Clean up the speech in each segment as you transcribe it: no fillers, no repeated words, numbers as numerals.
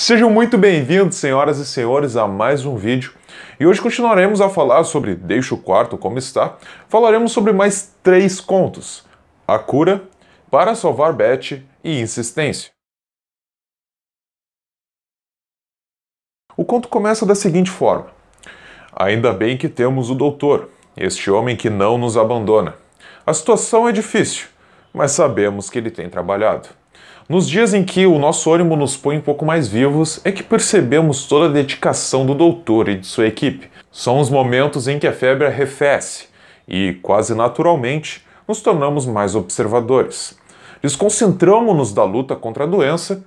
Sejam muito bem-vindos, senhoras e senhores, a mais um vídeo. E hoje continuaremos a falar sobre Deixa o Quarto Como Está. Falaremos sobre mais 3 contos: A Cura, Para Salvar Betty e Insistência. O conto começa da seguinte forma: Ainda bem que temos o doutor, este homem que não nos abandona. A situação é difícil, mas sabemos que ele tem trabalhado. Nos dias em que o nosso ânimo nos põe um pouco mais vivos, é que percebemos toda a dedicação do doutor e de sua equipe. São os momentos em que a febre arrefece e, quase naturalmente, nos tornamos mais observadores. Desconcentramos-nos da luta contra a doença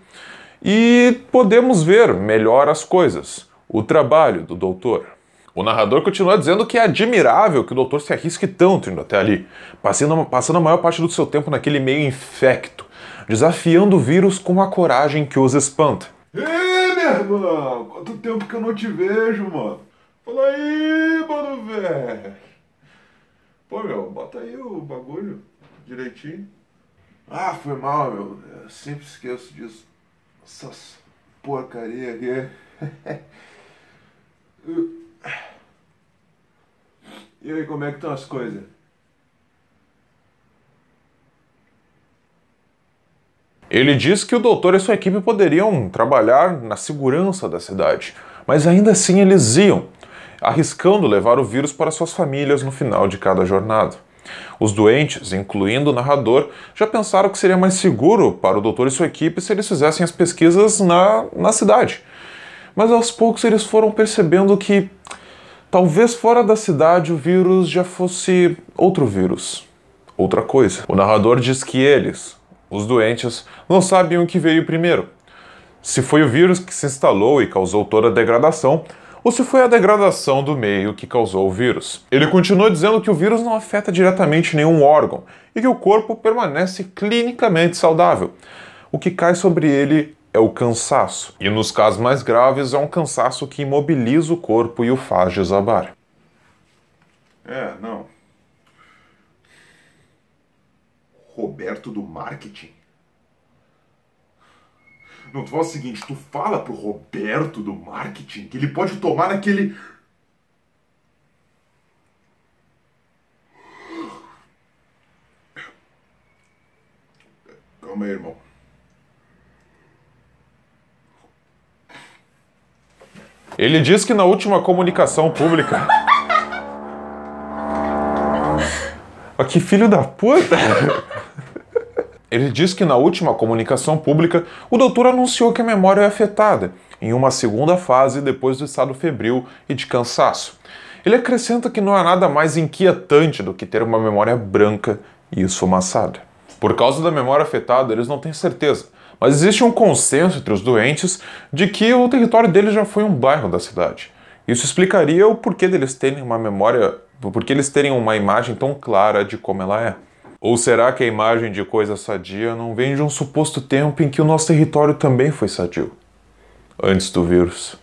e podemos ver melhor as coisas, o trabalho do doutor. O narrador continua dizendo que é admirável que o doutor se arrisque tanto indo até ali, passando a maior parte do seu tempo naquele meio infecto, desafiando o vírus com a coragem que os espanta. Ei, meu irmão! Quanto tempo que eu não te vejo, mano? Fala aí, mano, velho! Pô, meu, bota aí o bagulho direitinho. Ah, foi mal, meu. Eu sempre esqueço disso. Essas porcaria aqui. E aí, como é que estão as coisas? Ele diz que o doutor e sua equipe poderiam trabalhar na segurança da cidade, mas ainda assim eles iam, arriscando levar o vírus para suas famílias no final de cada jornada. Os doentes, incluindo o narrador, já pensaram que seria mais seguro para o doutor e sua equipe se eles fizessem as pesquisas na cidade. Mas aos poucos eles foram percebendo que talvez fora da cidade o vírus já fosse outro vírus, outra coisa. O narrador diz que eles, os doentes, não sabem o que veio primeiro. Se foi o vírus que se instalou e causou toda a degradação, ou se foi a degradação do meio que causou o vírus. Ele continua dizendo que o vírus não afeta diretamente nenhum órgão e que o corpo permanece clinicamente saudável. O que cai sobre ele é o cansaço. E nos casos mais graves é um cansaço que imobiliza o corpo e o faz desabar. Não. Roberto do marketing? Não, tu fala o seguinte, tu fala pro Roberto do marketing que ele pode tomar naquele... Calma aí, irmão. Ele diz que na última comunicação pública... Ah, que filho da puta! Ele diz que na última comunicação pública, o doutor anunciou que a memória é afetada, em uma segunda fase depois do estado febril e de cansaço. Ele acrescenta que não há nada mais inquietante do que ter uma memória branca e esfumaçada. Por causa da memória afetada, eles não têm certeza, mas existe um consenso entre os doentes de que o território deles já foi um bairro da cidade. Isso explicaria o porquê deles terem uma memória, porque eles terem uma imagem tão clara de como ela é. Ou será que a imagem de coisa sadia não vem de um suposto tempo em que o nosso território também foi sadio? Antes do vírus.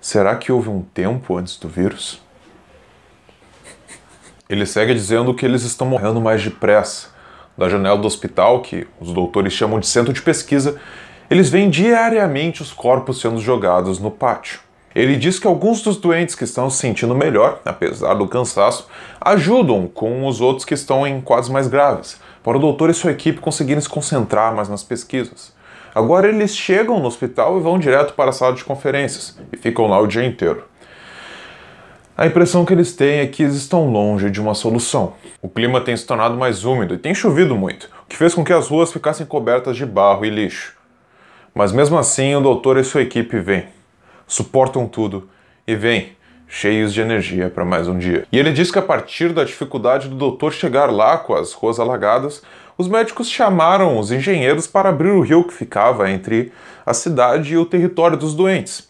Será que houve um tempo antes do vírus? Ele segue dizendo que eles estão morrendo mais depressa. Da janela do hospital, que os doutores chamam de centro de pesquisa, eles veem diariamente os corpos sendo jogados no pátio. Ele diz que alguns dos doentes que estão se sentindo melhor, apesar do cansaço, ajudam com os outros que estão em quadros mais graves, para o doutor e sua equipe conseguirem se concentrar mais nas pesquisas. Agora eles chegam no hospital e vão direto para a sala de conferências, e ficam lá o dia inteiro. A impressão que eles têm é que eles estão longe de uma solução. O clima tem se tornado mais úmido e tem chovido muito, o que fez com que as ruas ficassem cobertas de barro e lixo. Mas mesmo assim o doutor e sua equipe vêm. Suportam tudo e vêm, cheios de energia para mais um dia. E ele diz que a partir da dificuldade do doutor chegar lá com as ruas alagadas, os médicos chamaram os engenheiros para abrir o rio que ficava entre a cidade e o território dos doentes,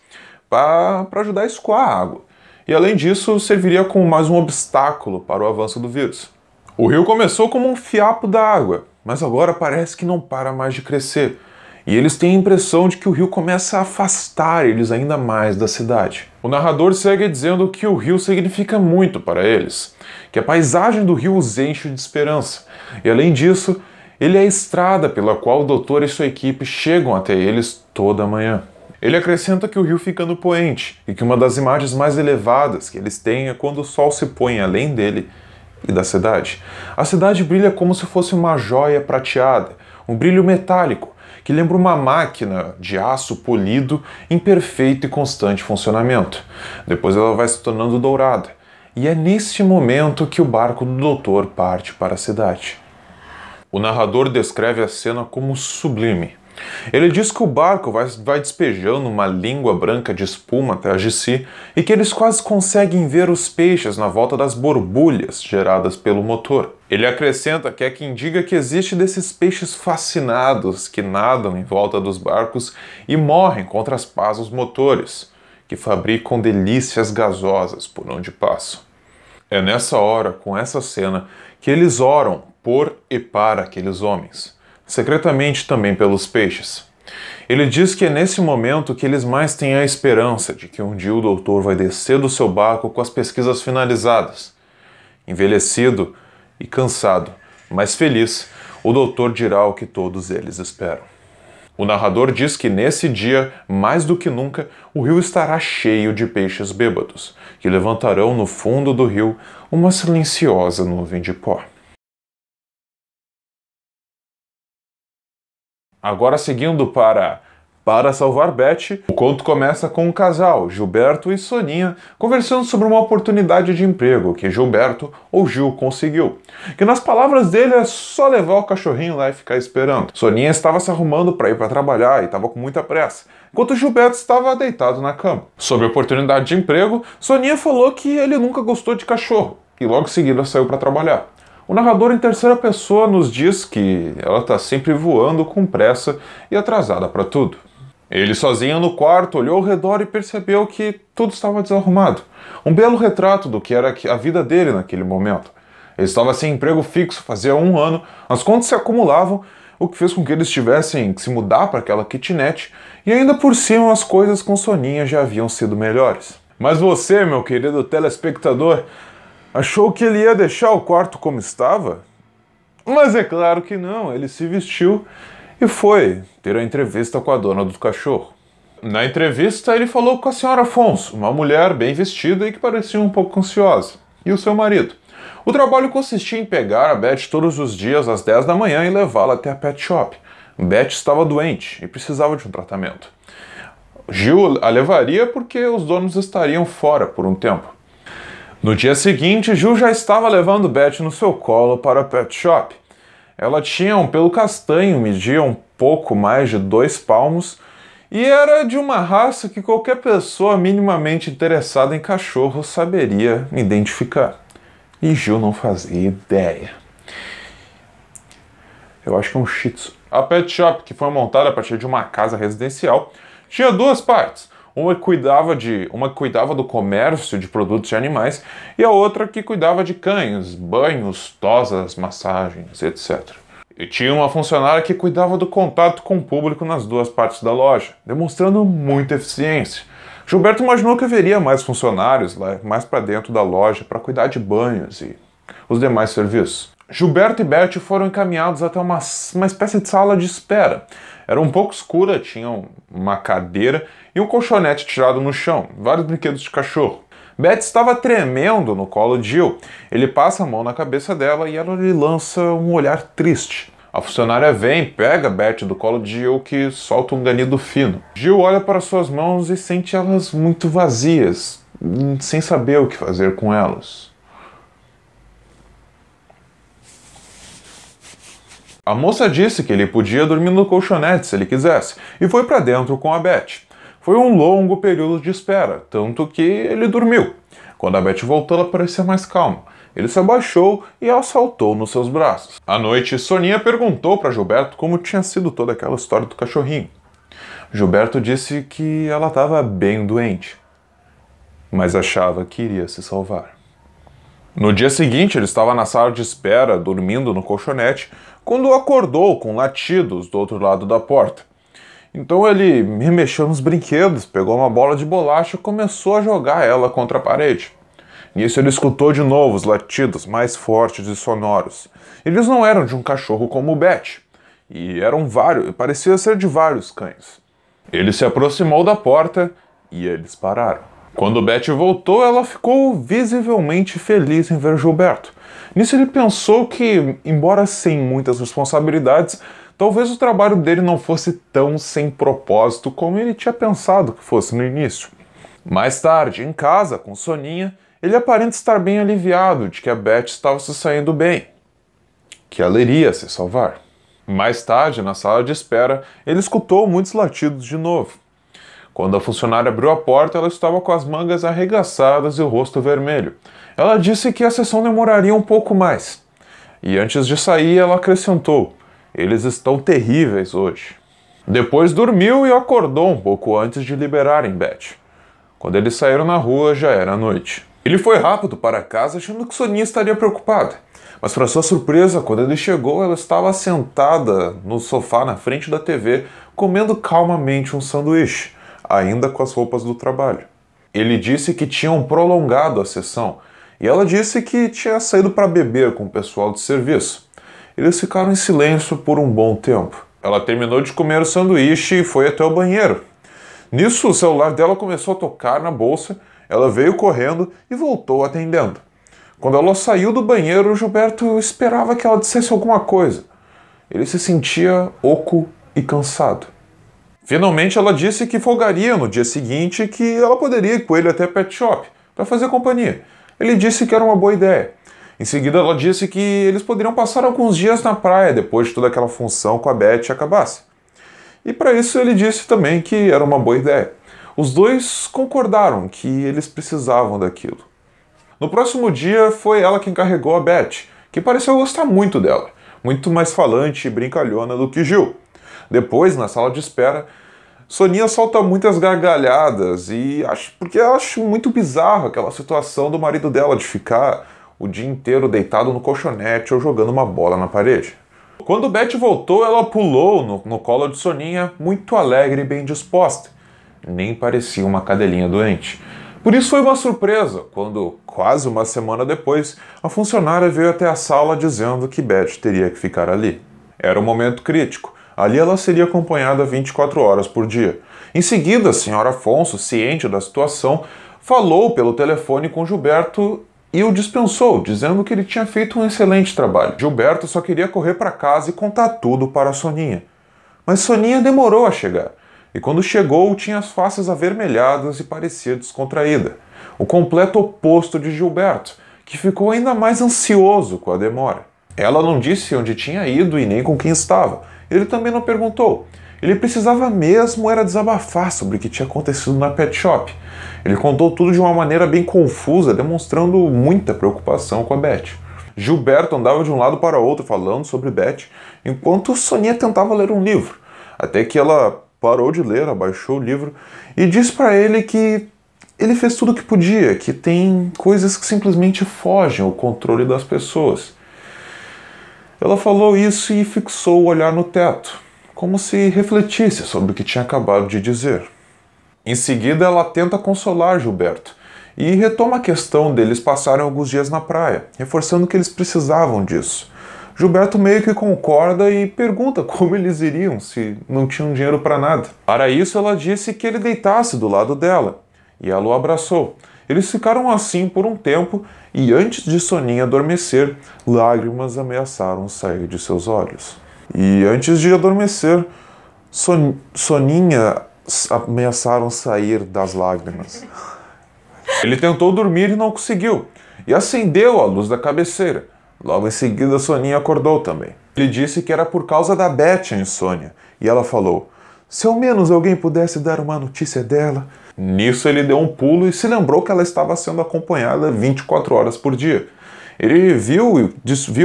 para ajudar a escoar a água. E além disso, serviria como mais um obstáculo para o avanço do vírus. O rio começou como um fiapo d'água, mas agora parece que não para mais de crescer. E eles têm a impressão de que o rio começa a afastar eles ainda mais da cidade. O narrador segue dizendo que o rio significa muito para eles, que a paisagem do rio os enche de esperança. E além disso, ele é a estrada pela qual o doutor e sua equipe chegam até eles toda manhã. Ele acrescenta que o rio fica no poente e que uma das imagens mais elevadas que eles têm é quando o sol se põe além dele e da cidade. A cidade brilha como se fosse uma joia prateada, um brilho metálico que lembra uma máquina de aço polido em perfeito e constante funcionamento. Depois ela vai se tornando dourada. E é nesse momento que o barco do doutor parte para a cidade. O narrador descreve a cena como sublime. Ele diz que o barco vai despejando uma língua branca de espuma atrás de si e que eles quase conseguem ver os peixes na volta das borbulhas geradas pelo motor. Ele acrescenta que é quem diga que existe desses peixes fascinados que nadam em volta dos barcos e morrem contra as pás dos motores, que fabricam delícias gasosas por onde passam. É nessa hora, com essa cena, que eles oram por e para aqueles homens, secretamente também pelos peixes. Ele diz que é nesse momento que eles mais têm a esperança de que um dia o doutor vai descer do seu barco com as pesquisas finalizadas. Envelhecido e cansado, mas feliz, o doutor dirá o que todos eles esperam. O narrador diz que nesse dia, mais do que nunca, o rio estará cheio de peixes bêbados, que levantarão no fundo do rio uma silenciosa nuvem de pó. Agora seguindo para Salvar Beth, o conto começa com um casal, Gilberto e Soninha, conversando sobre uma oportunidade de emprego que Gilberto, ou Gil, conseguiu. Que nas palavras dele é só levar o cachorrinho lá e ficar esperando. Soninha estava se arrumando para ir para trabalhar e estava com muita pressa, enquanto Gilberto estava deitado na cama. Sobre a oportunidade de emprego, Soninha falou que ele nunca gostou de cachorro e logo em seguida saiu para trabalhar. O narrador em terceira pessoa nos diz que ela está sempre voando com pressa e atrasada para tudo. Ele sozinho no quarto olhou ao redor e percebeu que tudo estava desarrumado. Um belo retrato do que era a vida dele naquele momento. Ele estava sem emprego fixo fazia 1 ano, as contas se acumulavam, o que fez com que eles tivessem que se mudar para aquela kitnet, e ainda por cima as coisas com Soninha já haviam sido melhores. Mas você, meu querido telespectador, achou que ele ia deixar o quarto como estava? Mas é claro que não, ele se vestiu e foi ter a entrevista com a dona do cachorro. Na entrevista, ele falou com a senhora Afonso, uma mulher bem vestida e que parecia um pouco ansiosa, e o seu marido. O trabalho consistia em pegar a Beth todos os dias às 10 da manhã e levá-la até a pet shop. Beth estava doente e precisava de um tratamento. Gil a levaria porque os donos estariam fora por um tempo. No dia seguinte, Gil já estava levando Beth no seu colo para a pet shop. Ela tinha um pelo castanho, media um pouco mais de 2 palmos e era de uma raça que qualquer pessoa minimamente interessada em cachorro saberia identificar. E Gil não fazia ideia. Eu acho que é um Shih Tzu. A pet shop, que foi montada a partir de uma casa residencial, tinha 2 partes. Uma que cuidava do comércio de produtos de animais e a outra que cuidava de cães, banhos, tosas, massagens, etc. E tinha uma funcionária que cuidava do contato com o público nas 2 partes da loja, demonstrando muita eficiência. Gilberto imaginou que haveria mais funcionários lá, mais para dentro da loja, para cuidar de banhos e os demais serviços. Gilberto e Beth foram encaminhados até uma espécie de sala de espera. Era um pouco escura, tinha uma cadeira e um colchonete tirado no chão, vários brinquedos de cachorro. Beth estava tremendo no colo de Gil. Ele passa a mão na cabeça dela e ela lhe lança um olhar triste. A funcionária vem, pega Beth do colo de Gil, que solta um ganido fino. Gil olha para suas mãos e sente elas muito vazias, sem saber o que fazer com elas. A moça disse que ele podia dormir no colchonete se ele quisesse, e foi para dentro com a Beth. Foi um longo período de espera, tanto que ele dormiu. Quando a Beth voltou, ela parecia mais calma. Ele se abaixou e a saltou nos seus braços. À noite, Soninha perguntou para Gilberto como tinha sido toda aquela história do cachorrinho. Gilberto disse que ela estava bem doente, mas achava que iria se salvar. No dia seguinte, ele estava na sala de espera, dormindo no colchonete, quando acordou com latidos do outro lado da porta. Então ele remexeu nos brinquedos, pegou uma bola de bolacha e começou a jogar ela contra a parede. Nisso ele escutou de novo os latidos mais fortes e sonoros. Eles não eram de um cachorro como o Beth, e eram vários, parecia ser de vários cães. Ele se aproximou da porta e eles pararam. Quando Beth voltou, ela ficou visivelmente feliz em ver Gilberto. Nisso ele pensou que, embora sem muitas responsabilidades, talvez o trabalho dele não fosse tão sem propósito como ele tinha pensado que fosse no início. Mais tarde, em casa, com Soninha, ele aparenta estar bem aliviado de que a Beth estava se saindo bem, que ela iria se salvar. Mais tarde, na sala de espera, ele escutou muitos latidos de novo. Quando a funcionária abriu a porta, ela estava com as mangas arregaçadas e o rosto vermelho. Ela disse que a sessão demoraria um pouco mais. E antes de sair, ela acrescentou: "Eles estão terríveis hoje." Depois dormiu e acordou um pouco antes de liberarem Beth. Quando eles saíram na rua, já era noite. Ele foi rápido para casa, achando que Soninha estaria preocupada. Mas, para sua surpresa, quando ele chegou, ela estava sentada no sofá na frente da TV, comendo calmamente um sanduíche, ainda com as roupas do trabalho. Ele disse que tinham prolongado a sessão, e ela disse que tinha saído para beber com o pessoal de serviço. Eles ficaram em silêncio por um bom tempo. Ela terminou de comer o sanduíche e foi até o banheiro. Nisso, o celular dela começou a tocar na bolsa, ela veio correndo e voltou atendendo. Quando ela saiu do banheiro, Gilberto esperava que ela dissesse alguma coisa. Ele se sentia oco e cansado. Finalmente, ela disse que folgaria no dia seguinte e que ela poderia ir com ele até Pet Shop para fazer companhia. Ele disse que era uma boa ideia. Em seguida, ela disse que eles poderiam passar alguns dias na praia depois de toda aquela função com a Beth acabasse. E para isso ele disse também que era uma boa ideia. Os dois concordaram que eles precisavam daquilo. No próximo dia, foi ela quem carregou a Beth, que pareceu gostar muito dela, muito mais falante e brincalhona do que Gil. Depois, na sala de espera, Soninha solta muitas gargalhadas porque ela acha muito bizarro aquela situação do marido dela de ficar o dia inteiro deitado no colchonete ou jogando uma bola na parede. Quando Beth voltou, ela pulou no colo de Soninha, muito alegre e bem disposta. Nem parecia uma cadelinha doente. Por isso foi uma surpresa quando, quase uma semana depois, a funcionária veio até a sala dizendo que Beth teria que ficar ali. Era um momento crítico. Ali ela seria acompanhada 24 horas por dia. Em seguida, a senhora Afonso, ciente da situação, falou pelo telefone com Gilberto e o dispensou, dizendo que ele tinha feito um excelente trabalho. Gilberto só queria correr para casa e contar tudo para Soninha. Mas Soninha demorou a chegar. E quando chegou, tinha as faces avermelhadas e parecia descontraída. O completo oposto de Gilberto, que ficou ainda mais ansioso com a demora. Ela não disse onde tinha ido e nem com quem estava. Ele também não perguntou. Ele precisava mesmo era desabafar sobre o que tinha acontecido na Pet Shop. Ele contou tudo de uma maneira bem confusa, demonstrando muita preocupação com a Beth. Gilberto andava de um lado para outro falando sobre Beth, enquanto Soninha tentava ler um livro. Até que ela parou de ler, abaixou o livro e disse para ele que ele fez tudo o que podia, que tem coisas que simplesmente fogem ao controle das pessoas. Ela falou isso e fixou o olhar no teto, como se refletisse sobre o que tinha acabado de dizer. Em seguida, ela tenta consolar Gilberto e retoma a questão deles passarem alguns dias na praia, reforçando que eles precisavam disso. Gilberto meio que concorda e pergunta como eles iriam se não tinham dinheiro para nada. Para isso, ela disse que ele deitasse do lado dela, e ela o abraçou. Eles ficaram assim por um tempo e antes de Soninha adormecer, lágrimas ameaçaram sair de seus olhos. E antes de adormecer, Soninha ameaçaram sair das lágrimas. Ele tentou dormir e não conseguiu, e acendeu a luz da cabeceira. Logo em seguida, Soninha acordou também. Ele disse que era por causa da Beth a insônia, e ela falou: "Se ao menos alguém pudesse dar uma notícia dela." Nisso ele deu um pulo e se lembrou que ela estava sendo acompanhada 24 horas por dia. Ele viu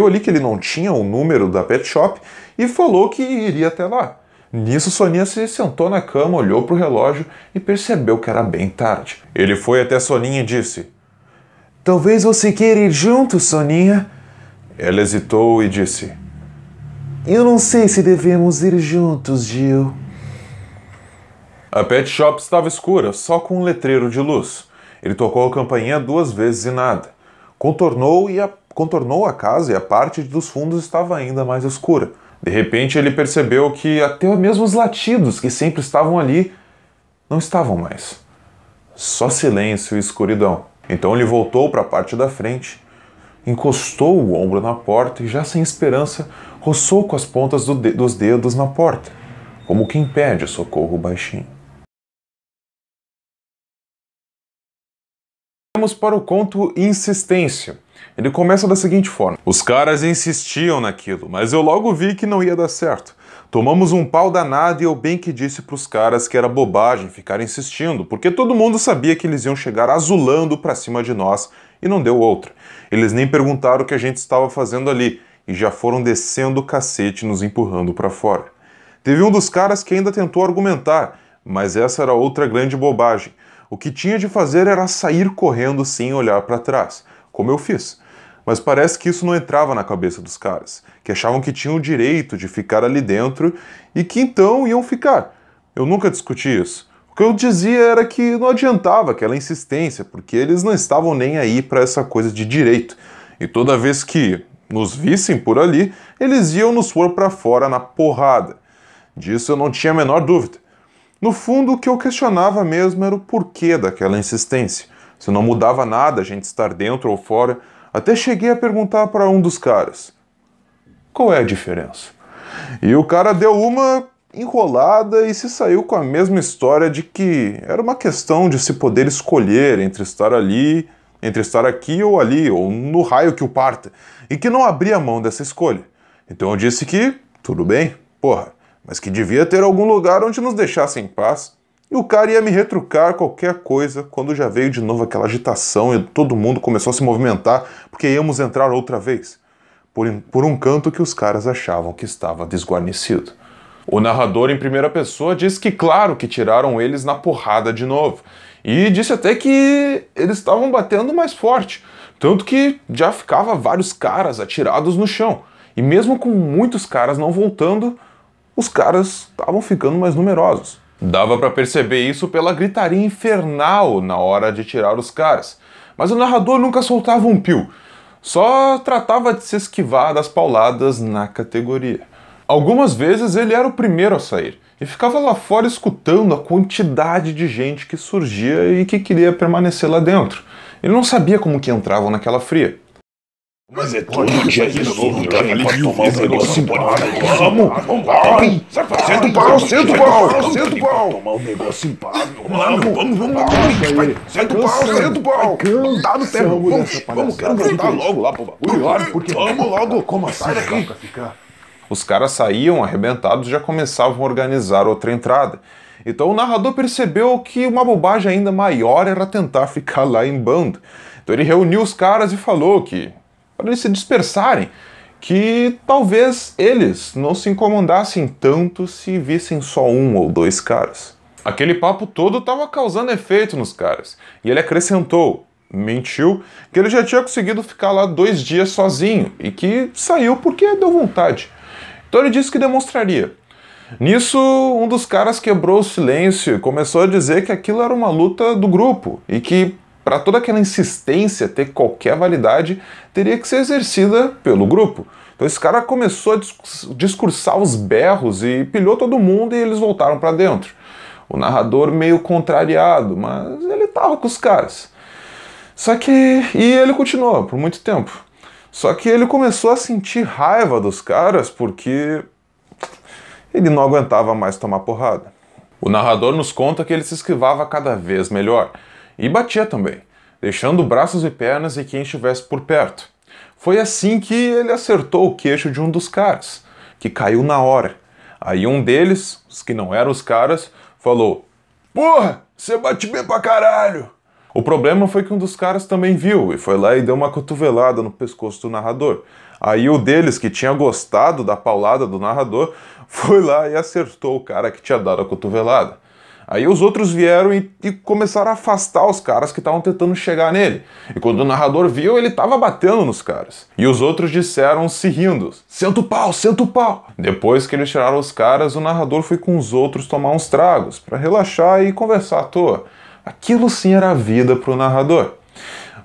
ali que ele não tinha o número da Pet Shop e falou que iria até lá. Nisso, Soninha se sentou na cama, olhou para o relógio e percebeu que era bem tarde. Ele foi até Soninha e disse: "Talvez você queira ir junto, Soninha?" Ela hesitou e disse: "Eu não sei se devemos ir juntos, Gil." A Pet Shop estava escura, só com um letreiro de luz. Ele tocou a campainha 2 vezes e nada. Contornou a casa e a parte dos fundos estava ainda mais escura. De repente ele percebeu que até mesmo os latidos que sempre estavam ali não estavam mais. Só silêncio e escuridão. Então ele voltou para a parte da frente, encostou o ombro na porta e, já sem esperança, roçou com as pontas dos dedos na porta, como quem pede socorro baixinho. Vamos para o conto Insistência. Ele começa da seguinte forma: os caras insistiam naquilo, mas eu logo vi que não ia dar certo. Tomamos um pau danado e eu bem que disse pros caras que era bobagem ficar insistindo, porque todo mundo sabia que eles iam chegar azulando pra cima de nós e não deu outra. Eles nem perguntaram o que a gente estava fazendo ali e já foram descendo o cacete nos empurrando pra fora. Teve um dos caras que ainda tentou argumentar, mas essa era outra grande bobagem. O que tinha de fazer era sair correndo sem olhar pra trás, como eu fiz. Mas parece que isso não entrava na cabeça dos caras, que achavam que tinham o direito de ficar ali dentro e que então iam ficar. Eu nunca discuti isso. O que eu dizia era que não adiantava aquela insistência, porque eles não estavam nem aí para essa coisa de direito. E toda vez que nos vissem por ali, eles iam nos pôr para fora na porrada. Disso eu não tinha a menor dúvida. No fundo, o que eu questionava mesmo era o porquê daquela insistência. Se não mudava nada a gente estar dentro ou fora. Até cheguei a perguntar para um dos caras: qual é a diferença? E o cara deu uma enrolada e se saiu com a mesma história de que era uma questão de se poder escolher entre estar ali, entre estar aqui ou ali, ou no raio que o parta, e que não abria mão dessa escolha. Então eu disse que, tudo bem, porra, mas que devia ter algum lugar onde nos deixasse em paz. E o cara ia me retrucar qualquer coisa quando já veio de novo aquela agitação e todo mundo começou a se movimentar porque íamos entrar outra vez. Por um canto que os caras achavam que estava desguarnecido. O narrador em primeira pessoa diz que claro que tiraram eles na porrada de novo. E disse até que eles estavam batendo mais forte. Tanto que já ficava vários caras atirados no chão. E mesmo com muitos caras não voltando, os caras estavam ficando mais numerosos. Dava para perceber isso pela gritaria infernal na hora de tirar os caras. Mas o narrador nunca soltava um pio. Só tratava de se esquivar das pauladas na categoria. Algumas vezes ele era o primeiro a sair. E ficava lá fora escutando a quantidade de gente que surgia e que queria permanecer lá dentro. Ele não sabia como que entravam naquela fria. Mas é todo dia isso, nunca vi tomar um negócio embora. Vamos, vai! Senta o pau, senta o pau, senta o pau! Tomar um negócio em paz, vamos, senta o pau! Tá no terreno, vamos, quero voltar logo lá pro bagulho, porque vamos logo, como sai daqui? Os caras saíam arrebentados e já começavam a organizar outra entrada. Então o narrador percebeu que uma bobagem ainda maior era tentar ficar lá em bando. Então ele reuniu os caras e falou que, para eles se dispersarem, que talvez eles não se incomodassem tanto se vissem só um ou dois caras. Aquele papo todo estava causando efeito nos caras, e ele acrescentou, mentiu, que ele já tinha conseguido ficar lá 2 dias sozinho, e que saiu porque deu vontade. Então ele disse que demonstraria. Nisso, um dos caras quebrou o silêncio e começou a dizer que aquilo era uma luta do grupo, e que para toda aquela insistência ter qualquer validade, teria que ser exercida pelo grupo. Então esse cara começou a discursar os berros e pilhou todo mundo e eles voltaram para dentro. O narrador meio contrariado, mas ele tava com os caras. E ele continuou por muito tempo. Só que ele começou a sentir raiva dos caras porque ele não aguentava mais tomar porrada. O narrador nos conta que ele se esquivava cada vez melhor. E batia também, deixando braços e pernas em quem estivesse por perto. Foi assim que ele acertou o queixo de um dos caras, que caiu na hora. Aí um deles, os que não eram os caras, falou: "Porra, você bate bem pra caralho!" O problema foi que um dos caras também viu e foi lá e deu uma cotovelada no pescoço do narrador. Aí o deles, que tinha gostado da paulada do narrador, foi lá e acertou o cara que tinha dado a cotovelada. Aí os outros vieram e começaram a afastar os caras que estavam tentando chegar nele. E quando o narrador viu, ele estava batendo nos caras. E os outros disseram, se rindo: "Senta o pau, senta o pau!" Depois que eles tiraram os caras, o narrador foi com os outros tomar uns tragos, para relaxar e conversar à toa. Aquilo sim era vida pro narrador.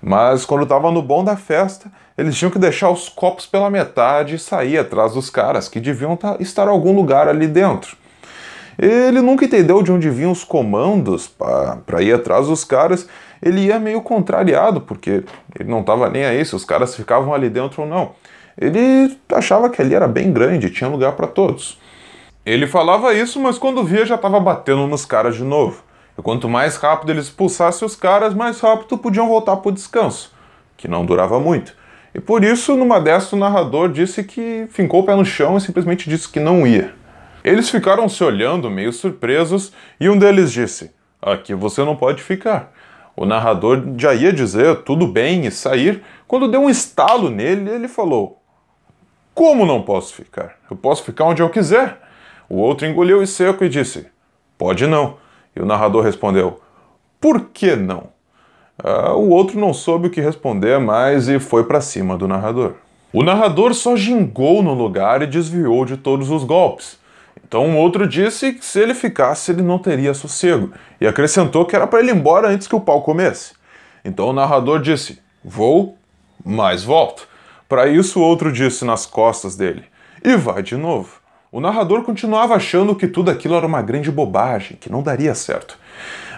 Mas quando estava no bom da festa, eles tinham que deixar os copos pela metade e sair atrás dos caras, que deviam estar em algum lugar ali dentro. Ele nunca entendeu de onde vinham os comandos para ir atrás dos caras. Ele ia meio contrariado, porque ele não estava nem aí se os caras ficavam ali dentro ou não. Ele achava que ali era bem grande, tinha lugar para todos. Ele falava isso, mas quando via já estava batendo nos caras de novo. E quanto mais rápido eles expulsassem os caras, mais rápido podiam voltar para o descanso, que não durava muito. E por isso, numa dessas, o narrador disse que fincou o pé no chão e simplesmente disse que não ia. Eles ficaram se olhando, meio surpresos, e um deles disse: "Aqui você não pode ficar." O narrador já ia dizer tudo bem e sair, quando deu um estalo nele, ele falou: "Como não posso ficar? Eu posso ficar onde eu quiser." O outro engoliu em seco e disse: "Pode não." E o narrador respondeu: "Por que não?" O outro não soube o que responder mais e foi para cima do narrador. O narrador só gingou no lugar e desviou de todos os golpes. Então o outro disse que se ele ficasse ele não teria sossego, e acrescentou que era para ele ir embora antes que o pau comesse. Então o narrador disse: "Vou, mas volto." Para isso o outro disse nas costas dele: "E vai de novo." O narrador continuava achando que tudo aquilo era uma grande bobagem, que não daria certo.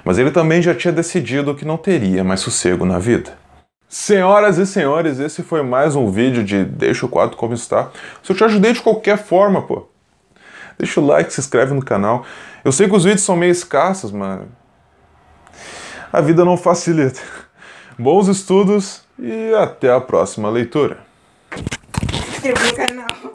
Mas ele também já tinha decidido que não teria mais sossego na vida. Senhoras e senhores, esse foi mais um vídeo de Deixa o Quadro Como Está. Se eu te ajudei de qualquer forma, pô, deixa o like, se inscreve no canal. Eu sei que os vídeos são meio escassos, mas a vida não facilita. Bons estudos e até a próxima leitura. Se inscreva no canal.